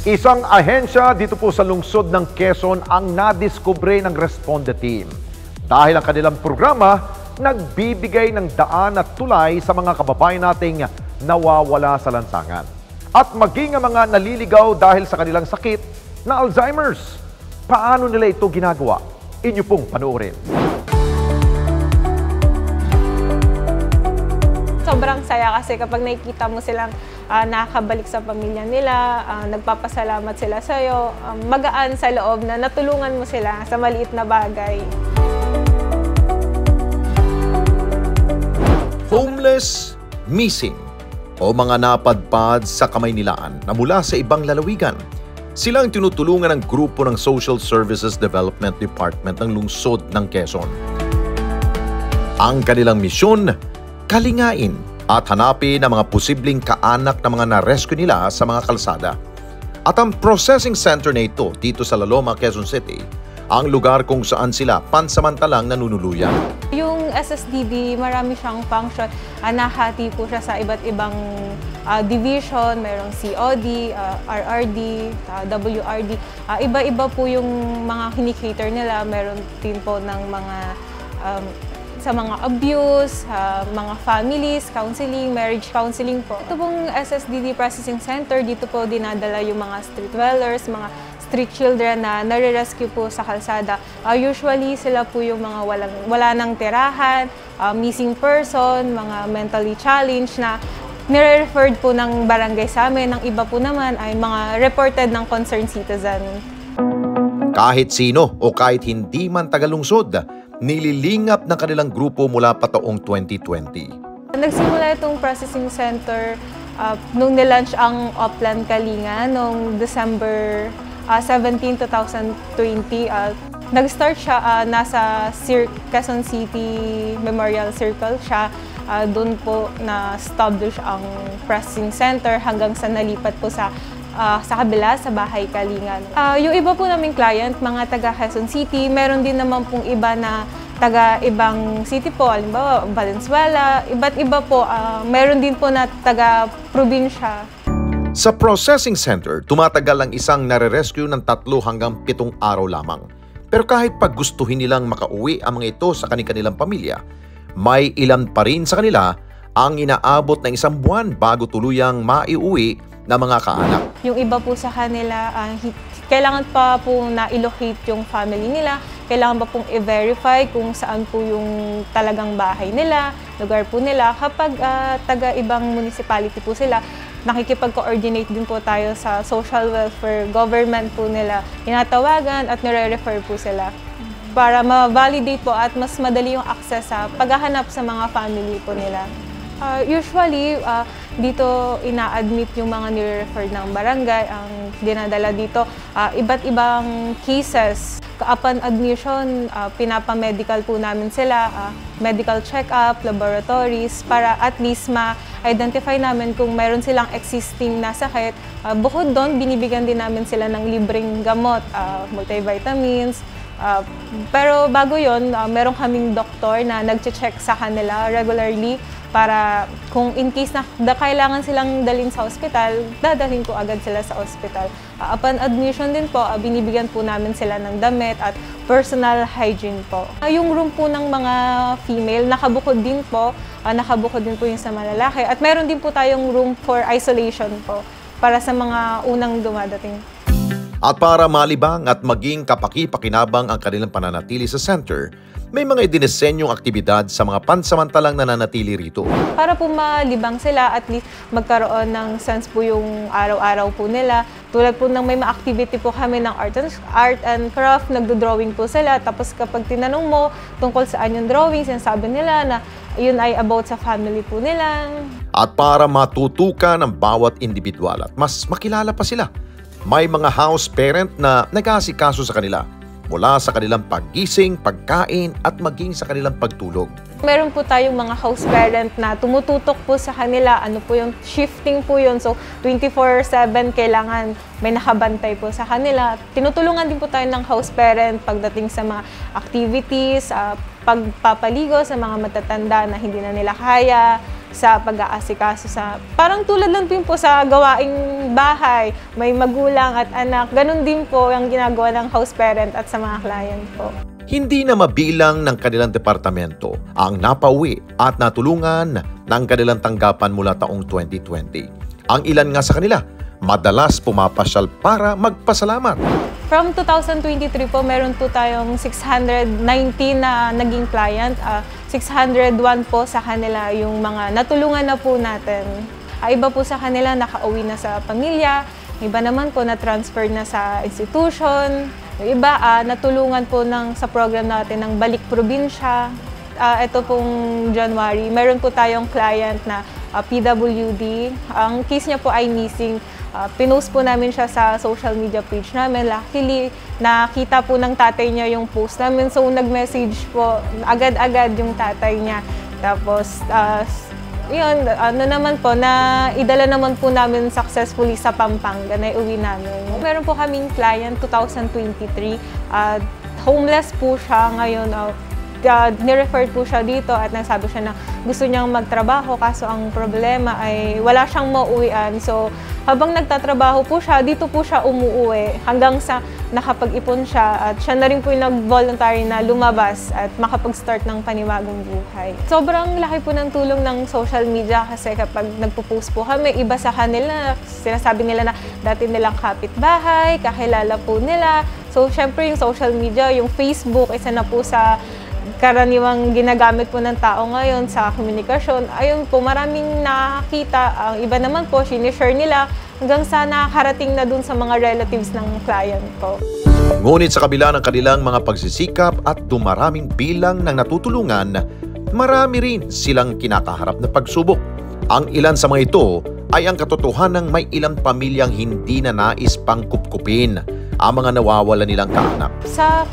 Isang ahensya dito po sa lungsod ng Quezon ang nadiskubre ng Responde Team. Dahil ang kanilang programa, nagbibigay ng daan at tulay sa mga kababayan nating nawawala sa lansangan. At maging ang mga naliligaw dahil sa kanilang sakit na Alzheimer's. Paano nila ito ginagawa? Inyo pong panoorin. Sobrang saya kasi kapag nakikita mo silang nakakabalik sa pamilya nila, nagpapasalamat sila sa'yo, magaan sa loob na natulungan mo sila sa maliit na bagay. Homeless, missing, o mga napadpad sa Kamaynilaan na mula sa ibang lalawigan. Sila ang tinutulungan ng grupo ng Social Services Development Department ng lungsod ng Quezon. Ang kanilang misyon, kalingain at hanapin ang mga posibleng kaanak na mga na-rescue nila sa mga kalsada. At ang processing center na ito dito sa Laloma, Quezon City, ang lugar kung saan sila pansamantalang nanunuluyan. Yung SSDD, marami siyang function. Nahati po siya sa iba't ibang division. Merong COD, RRD, WRD. Iba-iba po yung mga kinikater nila. Meron din po ng mga sa mga abuse, mga families, counseling, marriage counseling po. Ito pong SSDD Processing Center, dito po dinadala yung mga street dwellers, mga street children na nare-rescue po sa kalsada. Usually, sila po yung mga wala nang tirahan, missing person, mga mentally challenged na nire-referred po ng barangay sa amin. Ang iba po naman ay mga reported ng concerned citizen. Kahit sino o kahit hindi man tagalungsod, nililingap ng kanilang grupo mula pa taong 2020. Nagsimula itong processing center nung nilaunch ang Oplan Kalinga noong December 17, 2020. Nag-start siya nasa Quezon City Memorial Circle siya. Doon po na-establish ang processing center hanggang sa nalipat po sa kabila, sa Bahay Kalinga. Yung iba po naming client, mga taga Quezon City, meron din naman pong iba na taga ibang city po, halimbawa Valenzuela, iba't iba po, meron din po na taga probinsya. Sa processing center, tumatagal ang isang nare-rescue ng 3 hanggang 7 araw lamang. Pero kahit pag gustuhin nilang makauwi ang mga ito sa kanilang pamilya, may ilan pa rin sa kanila ang inaabot ng 1 buwan bago tuluyang maiuwi na mga kaanak. Yung iba po sa kanila, kailangan pa po na i-locate yung family nila, kailangan pa pong i-verify kung saan po yung talagang bahay nila, lugar po nila. Kapag taga ibang municipality po sila, nakikipag-coordinate din po tayo sa social welfare government po nila. Tinatawagan at nire-refer po sila para ma-validate po at mas madali yung access sa paghahanap sa mga family po nila. Usually, dito ina-admit yung mga nire-refer ng barangay, ang dinadala dito, iba't ibang cases. Upon admission, pinapa-medical po namin sila, medical check-up, laboratories, para at least ma-identify namin kung meron silang existing na sakit. Bukod doon, binibigyan din namin sila ng libreng gamot, multivitamins. Pero bago yon, meron kaming doktor na nag-check sa kanila regularly para kung in case na kailangan silang dalhin sa ospital, dadalhin ko agad sila sa ospital. Upon admission din po, binibigyan po namin sila ng damit at personal hygiene po. Yung room po ng mga female, nakabukod din po yung sa malalaki. At meron din po tayong room for isolation po para sa mga unang dumadating. At para malibang at maging kapaki-pakinabang ang kanilang pananatili sa center, may mga idinisenyong aktibidad sa mga pansamantalang nananatili rito. Para po malibang sila, at least magkaroon ng sense po yung araw-araw po nila. Tulad po ng may ma-activity po kami ng art and craft, nagdo-drawing po sila. Tapos kapag tinanong mo tungkol saan yung drawing, sinasabi nila na yun ay about sa family po nila. At para matutukan ang bawat individual at mas makilala pa sila, may mga house parent na nag-aasikaso sa kanila mula sa kanilang paggising, pagkain at maging sa kanilang pagtulog. Meron po tayong mga house parent na tumututok po sa kanila. Ano po yung shifting po yun. So 24/7 kailangan may nakabantay po sa kanila. Tinutulungan din po tayo ng house parent pagdating sa mga activities, pagpapaligo sa mga matatanda na hindi na nila kaya. sa pag-aasikaso sa parang tulad lang din po sa gawaing bahay, may magulang at anak. Ganun din po ang ginagawa ng house parent at sa mga client po. Hindi na mabilang ng kanilang departamento ang napauwi at natulungan ng kanilang tanggapan mula taong 2020. Ang ilan nga sa kanila, madalas pumapasyal para magpasalamat. From 2023 po, meron po tayong 619 na naging client. 601 po sa kanila yung mga natulungan na po natin. Iba po sa kanila nakauwi na sa pamilya. Iba naman po na-transfer na sa institution. Yung iba natulungan po sa program natin ng Balik Probinsya. Ito pong January, meron po tayong client na PWD. Ang case niya po ay missing. Pinost po namin siya sa social media page namin. Luckily, nakita po ng tatay niya yung post namin. So, nag-message po agad-agad yung tatay niya. Tapos, yun, naman po, idala naman po namin successfully sa Pampanga na iuwi namin. Meron po kaming client, 2023. Homeless po siya ngayon. Ni-refer po siya dito at nagsabi siya na gusto niyang magtrabaho kaso ang problema ay wala siyang mauwian. So, habang nagtatrabaho po siya, dito po siya umuuwi hanggang sa nakapag-ipon siya at siya na rin po yung nag-voluntary na lumabas at makapag-start ng panibagong buhay. Sobrang laki po ng tulong ng social media kasi kapag nagpo-post po kami, iba sa kanila, sinasabi nila na dati nilang kapitbahay, kakilala po nila. So, syempre yung social media, yung Facebook, isa na po sa karaniwang ginagamit po ng tao ngayon sa komunikasyon. Ayun po, maraming nakakita. Ang iba naman po, sinishare nila hanggang sa nakakarating na dun sa mga relatives ng client ko. Ngunit sa kabila ng kanilang mga pagsisikap at dumaraming bilang ng natutulungan, marami rin silang kinakaharap na pagsubok. Ang ilan sa mga ito ay ang katotohanan ng may ilang pamilyang hindi na nais pang kupkupin ang mga nawawala nilang kaanak. Sa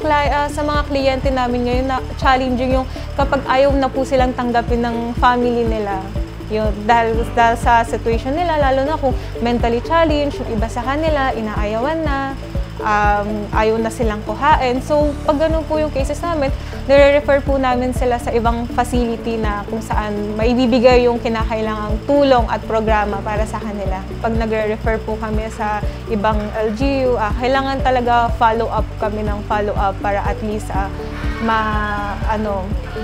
mga kliyente namin ngayon, challenging yung kapag ayaw na po silang tanggapin ng family nila. Yun, dahil sa situation nila, lalo na kung mentally challenged, yung iba sa kanila, inaayawan na, ayaw na silang kuhain. So, pag ganun po yung cases namin, nire-refer po namin sila sa ibang facility na kung saan maibibigay yung kinakailangang tulong at programa para sa kanila. Pag nagre-refer po kami sa ibang LGU, kailangan talaga follow-up kami ng follow-up para at least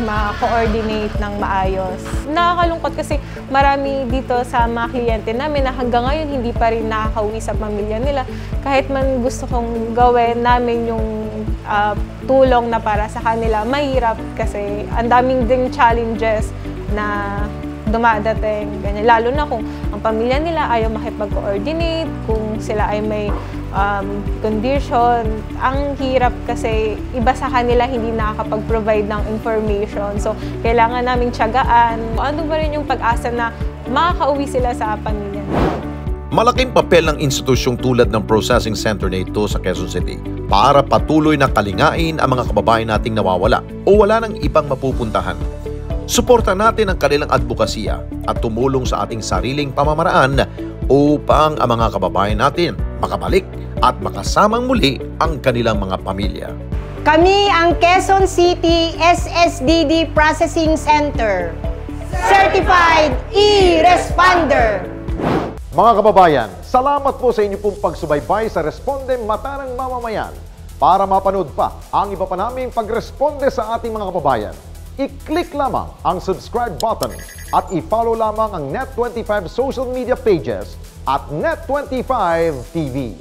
ma-coordinate ng maayos. Nakakalungkot kasi marami dito sa mga kliyente namin na hanggang ngayon hindi pa rin nakakauwi sa pamilya nila. Kahit man gusto kong gawin namin yung tulong na para sa kanila, mahirap kasi ang daming ding challenges na dumadating. Ganyan. Lalo na kung ang pamilya nila ayaw makipag-coordinate, kung sila ay may condition. Ang hirap kasi iba sa kanila hindi nakakapag-provide ng information. So, kailangan naming tiyagaan. Ano ba rin yung pag-asa na makakauwi sila sa pamilya nila? Malaking papel ng institusyong tulad ng processing center na ito sa Quezon City para patuloy na kalingain ang mga kababayan nating nawawala o wala ng ibang mapupuntahan. Suportahan natin ang kanilang advokasya at tumulong sa ating sariling pamamaraan upang ang mga kababayan natin makabalik at makasamang muli ang kanilang mga pamilya. Kami ang Quezon City SSDD Processing Center. Certified E-Responder! Mga kababayan, salamat po sa inyo pong pagsubaybay sa Responde Mata ng Mamamayan. Para mapanood pa ang iba pa naming pagresponde sa ating mga kababayan, i-click lamang ang subscribe button at i-follow lamang ang Net25 social media pages at Net25 TV.